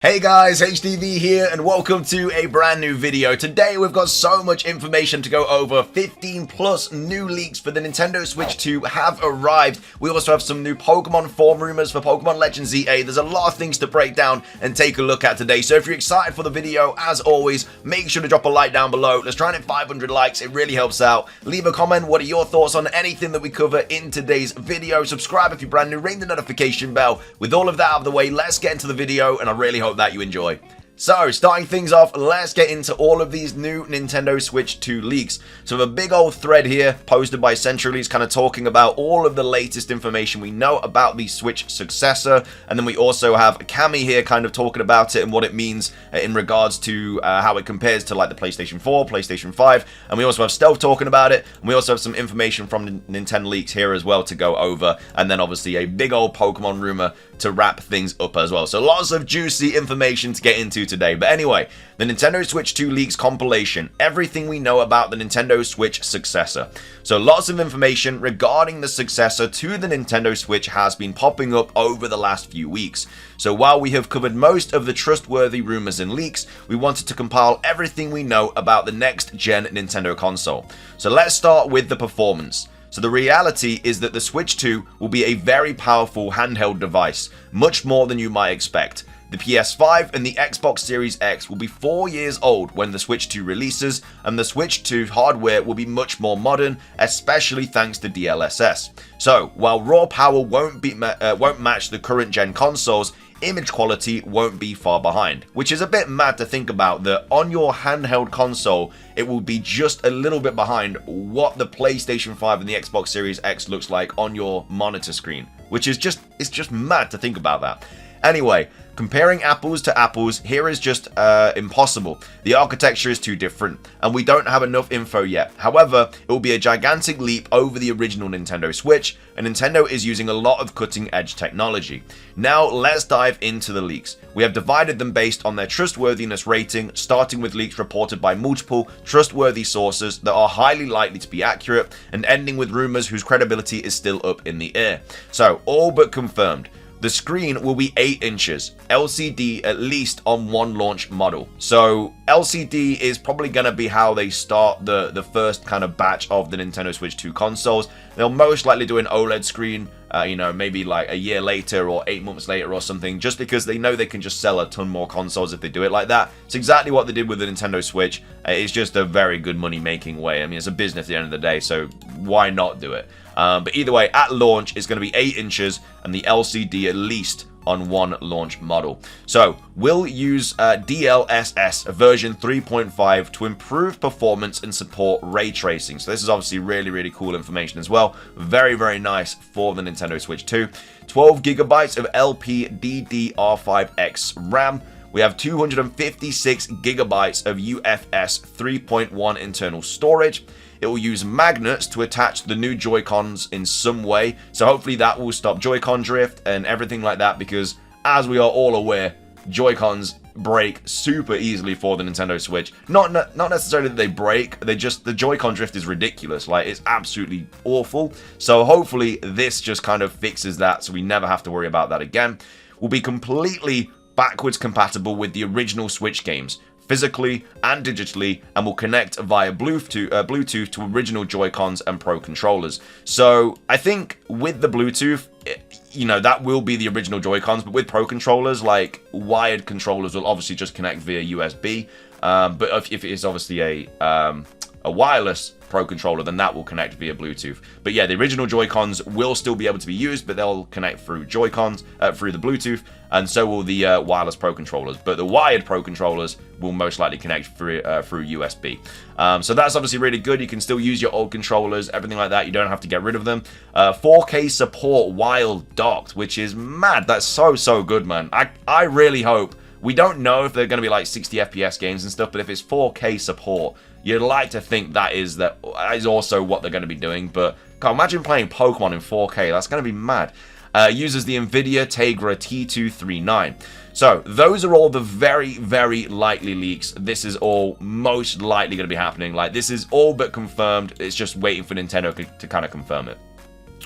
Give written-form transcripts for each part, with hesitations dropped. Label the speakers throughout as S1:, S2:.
S1: Hey guys, HDvee here and welcome to a brand new video. Today we've got so much information to go over. 15 plus new leaks for the Nintendo Switch 2 have arrived. We also have some new Pokemon form rumors for Pokemon Legends ZA. There's a lot of things to break down and take a look at today. So if you're excited for the video, as always, make sure to drop a like down below. Let's try and hit 500 likes. It really helps out. Leave a comment. What are your thoughts on anything that we cover in today's video? Subscribe if you're brand new. Ring the notification bell. With all of that out of the way, let's get into the video and I really hope that you enjoy. So, starting things off, let's get into all of these new Nintendo Switch 2 leaks. So, we have a big old thread here posted by Centralese kind of talking about all of the latest information we know about the Switch successor. And then we also have Cami here kind of talking about it and what it means in regards to how it compares to like the PlayStation 4, PlayStation 5. And we also have Stealth talking about it. And we also have some information from Nintendo Leaks here as well to go over. And then obviously a big old Pokemon rumor to wrap things up as well. So, lots of juicy information to get into today. But anyway, the Nintendo Switch 2 leaks compilation, everything we know about the Nintendo Switch successor. So lots of information regarding the successor to the Nintendo Switch has been popping up over the last few weeks. So while we have covered most of the trustworthy rumors and leaks, we wanted to compile everything we know about the next gen Nintendo console. So let's start with the performance. So the reality is that the Switch 2 will be a very powerful handheld device, much more than you might expect. The PS5 and the Xbox Series X will be 4 years old when the Switch 2 releases, and the Switch 2 hardware will be much more modern, especially thanks to DLSS. So, while raw power won't match the current gen consoles, image quality won't be far behind, which is a bit mad to think about that on your handheld console, it will be just a little bit behind what the PlayStation 5 and the Xbox Series X looks like on your monitor screen, which is it's just mad to think about that. Anyway, comparing apples to apples here is just impossible. The architecture is too different, and we don't have enough info yet. However, it will be a gigantic leap over the original Nintendo Switch, and Nintendo is using a lot of cutting-edge technology. Now, let's dive into the leaks. We have divided them based on their trustworthiness rating, starting with leaks reported by multiple trustworthy sources that are highly likely to be accurate, and ending with rumors whose credibility is still up in the air. So, all but confirmed. The screen will be 8 inches, LCD at least on one launch model. So LCD is probably going to be how they start the first kind of batch of the Nintendo Switch 2 consoles. They'll most likely do an OLED screen, maybe like a year later or 8 months later or something, just because they know they can just sell a ton more consoles if they do it like that. It's exactly what they did with the Nintendo Switch. It's just a very good money-making way. I mean, it's a business at the end of the day, so why not do it? But either way, at launch, it's going to be 8 inches and the LCD at least on one launch model. So we'll use DLSS version 3.5 to improve performance and support ray tracing. So this is obviously really, really cool information as well. Very, very nice for the Nintendo Switch 2. 12 gigabytes of LPDDR5X RAM. We have 256 gigabytes of UFS 3.1 internal storage. It will use magnets to attach the new Joy-Cons in some way, so hopefully that will stop Joy-Con drift and everything like that, because as we are all aware, Joy-Cons break super easily for the Nintendo Switch. Not necessarily that they break, the Joy-Con drift is ridiculous, like it's absolutely awful. So hopefully this just kind of fixes that, so we never have to worry about that again. We'll be completely backwards compatible with the original Switch games, physically and digitally, and will connect via Bluetooth to original Joy-Cons and Pro controllers. So I think with the Bluetooth, that will be the original Joy-Cons, but with Pro controllers, like wired controllers will obviously just connect via USB. But if it is obviously a wireless Pro controller, then that will connect via Bluetooth. But yeah, the original Joy-Cons will still be able to be used, but they'll connect through Joy-Cons, through the Bluetooth, and so will the wireless Pro controllers. But the wired Pro controllers will most likely connect through USB. So that's obviously really good. You can still use your old controllers, everything like that. You don't have to get rid of them. 4K support while docked, which is mad. That's so good, man. I really hope. We don't know if they're going to be like 60 FPS games and stuff, but if it's 4K support, you'd like to think that is also what they're going to be doing. But God, imagine playing Pokemon in 4K. That's going to be mad. Uses the NVIDIA Tegra T239. So those are all the very, very likely leaks. This is all most likely going to be happening. Like, this is all but confirmed. It's just waiting for Nintendo to kind of confirm it.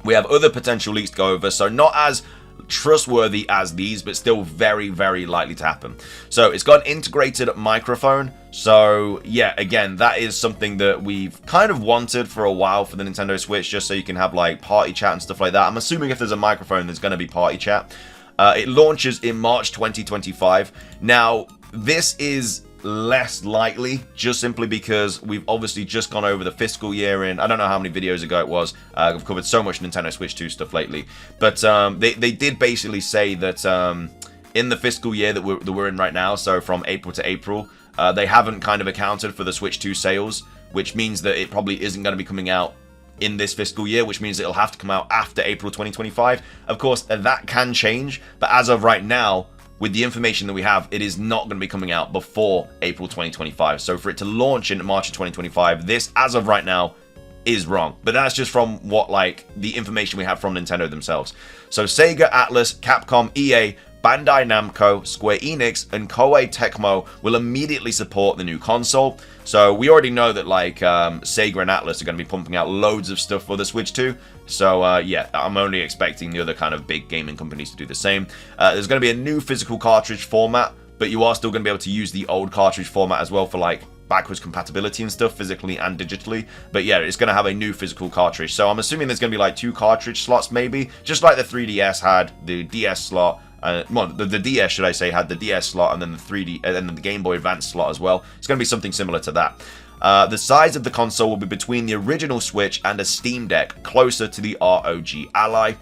S1: We have other potential leaks to go over, so not as trustworthy as these, but still very, very likely to happen. So it's got an integrated microphone. So yeah, again, that is something that we've kind of wanted for a while for the Nintendo Switch, just so you can have like party chat and stuff like that. I'm assuming if there's a microphone, there's going to be party chat. It launches in March 2025. Now, this is less likely, just simply because we've obviously just gone over the fiscal year in, I don't know how many videos ago it was. I've covered so much Nintendo Switch 2 stuff lately, but they did basically say that in the fiscal year that we're in right now, so from April to April, they haven't kind of accounted for the Switch 2 sales, which means that it probably isn't going to be coming out in this fiscal year, which means it'll have to come out after April 2025. Of course, that can change, but as of right now, with the information that we have, it is not going to be coming out before April 2025. So for it to launch in March of 2025, this, as of right now, is wrong. But that's just from what, like, the information we have from Nintendo themselves. So Sega, Atlus, Capcom, EA, Bandai Namco, Square Enix, and Koei Tecmo will immediately support the new console. So we already know that, like, Sega and Atlus are going to be pumping out loads of stuff for the Switch 2. So, yeah, I'm only expecting the other kind of big gaming companies to do the same. There's going to be a new physical cartridge format, but you are still going to be able to use the old cartridge format as well for, like, backwards compatibility and stuff, physically and digitally. But yeah, it's going to have a new physical cartridge. So I'm assuming there's going to be, like, 2 cartridge slots, maybe. Just like the 3DS had the DS slot. Well, the DS, should I say, had the DS slot, and then the 3D, and then the Game Boy Advance slot as well. It's going to be something similar to that. The size of the console will be between the original Switch and a Steam Deck, closer to the ROG Ally.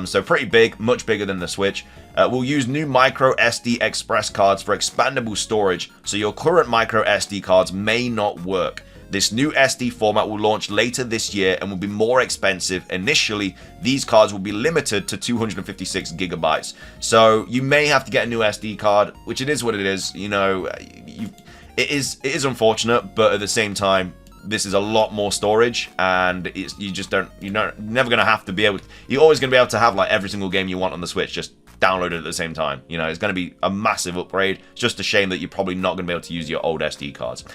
S1: So pretty big, much bigger than the Switch. We'll use new micro SD express cards for expandable storage, so your current micro SD cards may not work. This new SD format will launch later this year and will be more expensive. Initially, these cards will be limited to 256 gigabytes. So you may have to get a new SD card, which it is what it is. You know, it is unfortunate, but at the same time, this is a lot more storage, and you're never gonna have to be able. You're always gonna be able to have like every single game you want on the Switch just downloaded at the same time. You know, it's gonna be a massive upgrade. It's just a shame that you're probably not gonna be able to use your old SD cards.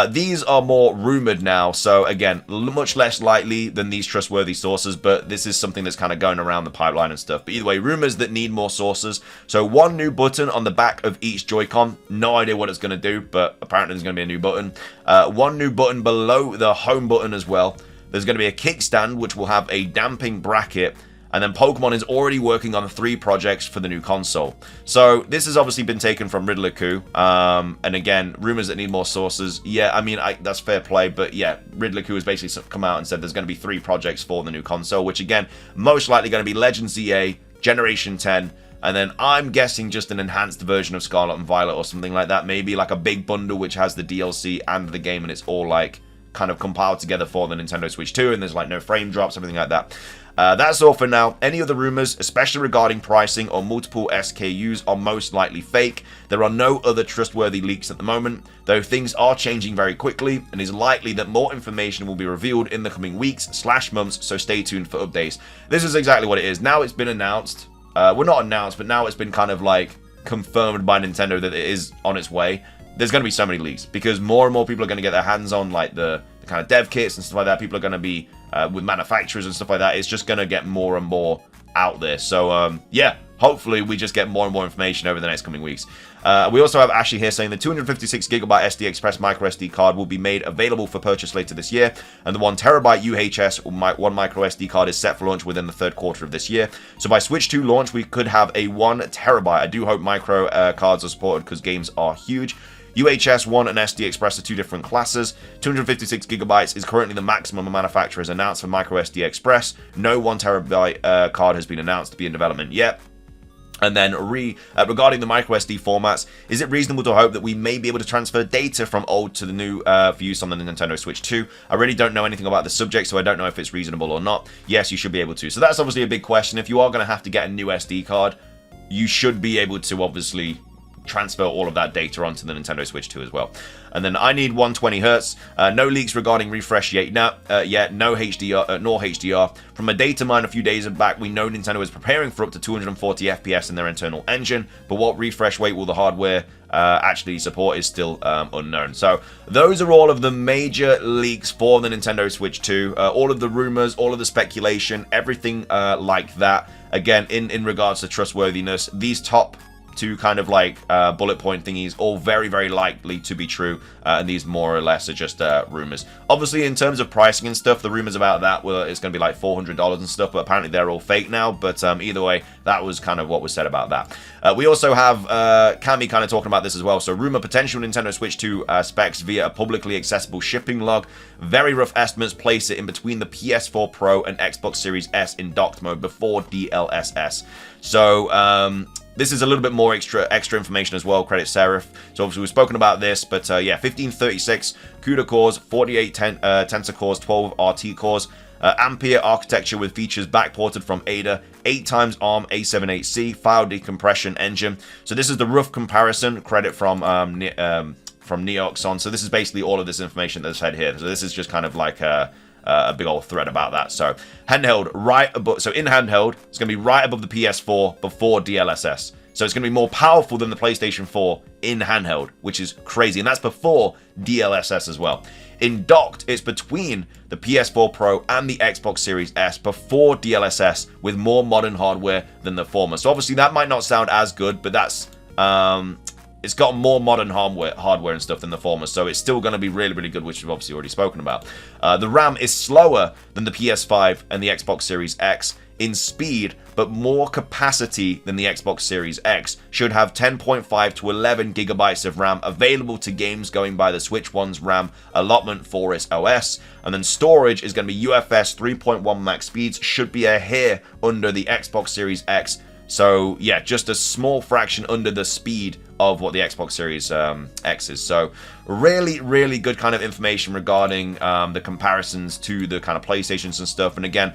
S1: These are more rumored now, so again, much less likely than these trustworthy sources, but this is something that's kind of going around the pipeline and stuff. But either way, rumors that need more sources. So 1 new button on the back of each Joy-Con. No idea what it's going to do, but apparently there's going to be a new button. 1 new button below the home button as well. There's going to be a kickstand, which will have a damping bracket. And then Pokemon is already working on 3 projects for the new console. So this has obviously been taken from Riddler-Coup. And again, rumors that need more sources. Yeah, I mean, that's fair play. But yeah, Riddler-Coup has basically come out and said there's going to be 3 projects for the new console. Which again, most likely going to be Legends EA, Generation 10. And then I'm guessing just an enhanced version of Scarlet and Violet or something like that. Maybe like a big bundle which has the DLC and the game, and it's all like kind of compiled together for the Nintendo Switch 2. And there's like no frame drops, everything like that. That's all for now. Any other rumors, especially regarding pricing or multiple SKUs, are most likely fake. There are no other trustworthy leaks at the moment, though things are changing very quickly, and it's likely that more information will be revealed in the coming weeks/months, so stay tuned for updates. This is exactly what it is. Now it's been announced. Well, not announced, but now it's been kind of like confirmed by Nintendo that it is on its way. There's going to be so many leaks, because more and more people are going to get their hands on like the kind of dev kits and stuff like that. People are going to be with manufacturers and stuff like that. It's just going to get more and more out there. So yeah, hopefully we just get more and more information over the next coming weeks. We also have Ashley here saying the 256GB SD Express micro SD card will be made available for purchase later this year, and the 1TB UHS 1 micro SD card is set for launch within the 3rd quarter of this year. So by Switch 2 launch, we could have a 1TB. I do hope micro cards are supported, because games are huge. UHS 1 and SD Express are 2 different classes. 256GB is currently the maximum a manufacturer has announced for micro SD Express. No 1TB card has been announced to be in development yet. And then regarding the micro SD formats, is it reasonable to hope that we may be able to transfer data from old to the new for use on the Nintendo Switch 2? I really don't know anything about the subject, so I don't know if it's reasonable or not. Yes, you should be able to. So that's obviously a big question. If you are going to have to get a new SD card, you should be able to obviously transfer all of that data onto the Nintendo Switch 2 as well. And then I need 120Hz. No leaks regarding refresh yet. No HDR, nor HDR. From a data mine a few days back, we know Nintendo is preparing for up to 240 FPS in their internal engine, but what refresh rate will the hardware actually support is still unknown. So those are all of the major leaks for the Nintendo Switch 2. All of the rumors, all of the speculation, everything like that. again, in regards to trustworthiness, these top two kind of like bullet point thingies, all very, very likely to be true, and these more or less are just rumors. Obviously, in terms of pricing and stuff, the rumors about that were it's going to be like $400 and stuff, but apparently they're all fake now. But either way, that was kind of what was said about that. We also have Cami kind of talking about this as well. So rumor potential Nintendo Switch 2 specs via a publicly accessible shipping log. Very rough estimates place it in between the PS4 Pro and Xbox Series S in docked mode before DLSS. So this is a little bit more extra information as well, credit Seraph. So obviously we've spoken about this, but yeah, 1536 CUDA cores, 48 Tensor cores, 12 RT cores, Ampere architecture with features backported from Ada, 8 times ARM A78C file decompression engine. So this is the rough comparison, credit from Neoxon. So this is basically all of this information that's said here. So this is just kind of like a big old thread about that. So handheld right above, so in handheld it's going to be right above the PS4 before DLSS. So it's going to be more powerful than the PlayStation 4 in handheld, which is crazy, and that's before DLSS as well. In docked, it's between the PS4 Pro and the Xbox Series S before DLSS with more modern hardware than the former. So obviously that might not sound as good, but that's it's got more modern hardware and stuff than the former, so it's still going to be really, really good, which we've obviously already spoken about. The RAM is slower than the PS5 and the Xbox Series X in speed, but more capacity than the Xbox Series X. Should have 10.5 to 11 gigabytes of RAM available to games going by the Switch One's RAM allotment for its OS. And then storage is going to be UFS 3.1 max speeds, should be a hair under the Xbox Series X. So yeah, just a small fraction under the speed of what the Xbox Series X is. So really, really good kind of information regarding the comparisons to the kind of PlayStations and stuff. And again,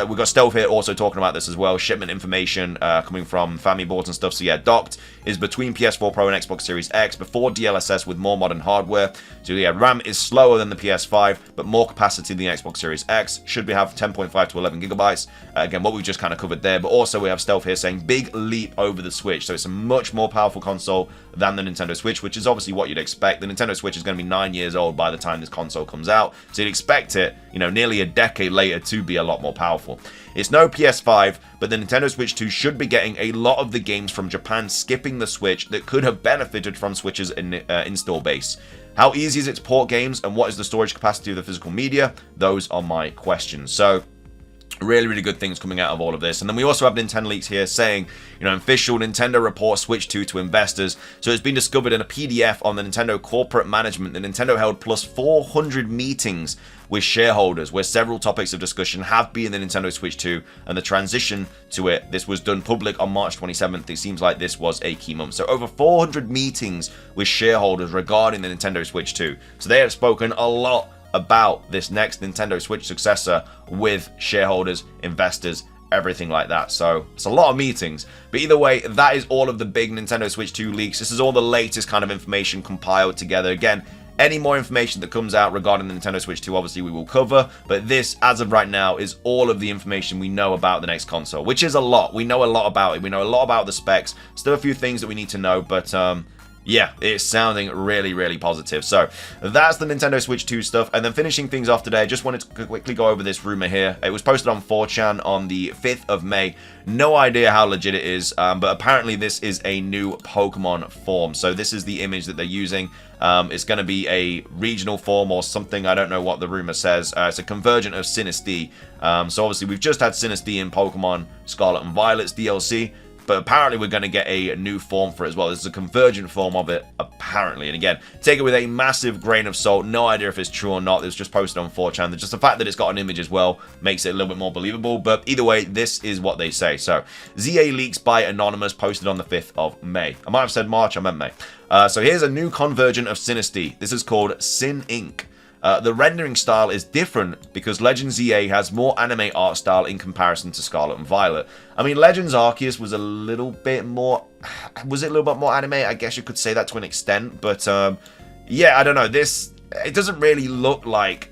S1: we've got Stealth here also talking about this as well. Shipment information coming from family boards and stuff. So yeah, docked is between PS4 Pro and Xbox Series X before DLSS with more modern hardware. So yeah, RAM is slower than the PS5, but more capacity than the Xbox Series X. Should we have 10.5 to 11 gigabytes? Again, what we just kind of covered there. But also we have Stealth here saying big leap over the Switch. So it's a much more powerful console than the Nintendo Switch, which is obviously what you'd expect. The Nintendo Switch is going to be 9 years old by the time this console comes out, so you'd expect it, you know, nearly a decade later to be a lot more powerful. It's no PS5, but the Nintendo Switch 2 should be getting a lot of the games from Japan skipping the Switch that could have benefited from Switch's install base. How easy is it to port games, and what is the storage capacity of the physical media? Those are my questions. So really, really good things coming out of all of this. And then we also have Nintendo leaks here saying, you know, official Nintendo report Switch 2 to investors. So it's been discovered in a PDF on the Nintendo corporate management that Nintendo held plus 400 meetings with shareholders where several topics of discussion have been the Nintendo Switch 2 and the transition to it. This was done public on March 27th. It seems like this was a key month. So over 400 meetings with shareholders regarding the Nintendo Switch 2. So they have spoken a lot about this next Nintendo Switch successor with shareholders, investors, everything like that. So it's a lot of meetings. But either way, that is all of the big Nintendo Switch 2 leaks. This is all the latest kind of information compiled together. Again, any more information that comes out regarding the Nintendo Switch 2, obviously we will cover. But this, as of right now, is all of the information we know about the next console, which is a lot. We know a lot about it. We know a lot about the specs. Still a few things that we need to know, but yeah, it's sounding really, really positive. So that's the Nintendo Switch 2 stuff. And then finishing things off today, I just wanted to quickly go over this rumor here. It was posted on 4chan on the 5th of May. No idea how legit it is, but apparently this is a new Pokemon form. So this is the image that they're using. It's going to be a regional form or something. I don't know what the rumor says. It's a convergent of Sinistee. So obviously we've just had Sinistee in Pokemon Scarlet and Violet's DLC. But apparently we're going to get a new form for it as well. This is a convergent form of it, apparently. And again, take it with a massive grain of salt. No idea if it's true or not. It was just posted on 4chan. Just the fact that it's got an image as well makes it a little bit more believable. But either way, this is what they say. So, ZA leaks by Anonymous, posted on the 5th of May. I might have said March, I meant May. So here's a new convergent of Sinistee. This is called Sin Inc. The rendering style is different because Legends ZA has more anime art style in comparison to Scarlet and Violet. I mean, Legends Arceus was a little bit more... Was it a little bit more anime? I guess you could say that to an extent. But, yeah, I don't know. This... It doesn't really look like...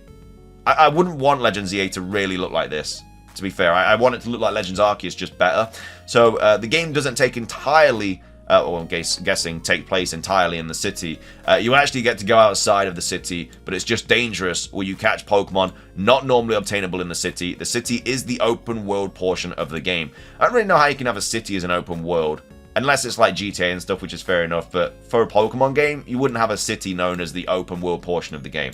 S1: I wouldn't want Legends ZA to really look like this, to be fair. I want it to look like Legends Arceus, just better. So, the game doesn't take entirely or I'm guessing take place entirely in the city. You actually get to go outside of the city, but it's just dangerous where you catch Pokemon not normally obtainable in the city. The city is the open world portion of the game. I don't really know how you can have a city as an open world, unless it's like GTA and stuff, which is fair enough, but for a Pokemon game, you wouldn't have a city known as the open world portion of the game.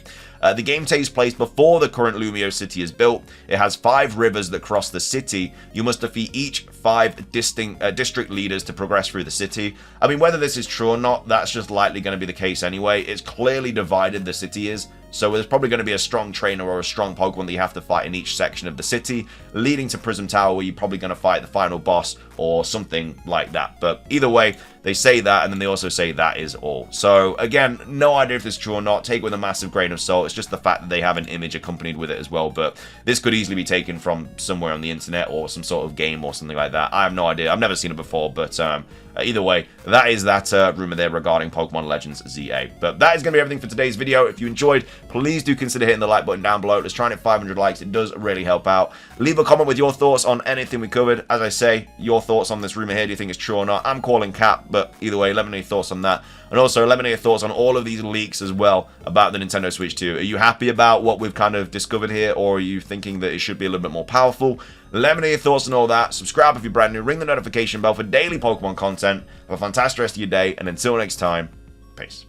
S1: The game takes place before the current Lumiose City is built. It has 5 rivers that cross the city. You must defeat each 5 distinct district leaders to progress through the city. I mean, whether this is true or not, that's just likely going to be the case anyway. It's clearly divided, the city is. So there's probably going to be a strong trainer or a strong Pokemon that you have to fight in each section of the city, leading to Prism Tower, where you're probably going to fight the final boss or something like that. But either way, they say that, and then they also say that is all. So again, no idea if this is true or not. Take it with a massive grain of salt. It's just the fact that they have an image accompanied with it as well. But this could easily be taken from somewhere on the internet or some sort of game or something like that. I have no idea. I've never seen it before, but either way, that is that rumor there regarding Pokemon Legends ZA. But that is going to be everything for today's video. If you enjoyed, please do consider hitting the like button down below. Let's try and hit 500 likes. It does really help out. Leave a comment with your thoughts on anything we covered. As I say, your thoughts on this rumor here. Do you think it's true or not? I'm calling cap, but either way, let me know your thoughts on that. And also, let me know your thoughts on all of these leaks as well about the Nintendo Switch 2. Are you happy about what we've kind of discovered here, or are you thinking that it should be a little bit more powerful? Let me know your thoughts on all that. Subscribe if you're brand new. Ring the notification bell for daily Pokemon content. Have a fantastic rest of your day, and until next time, peace.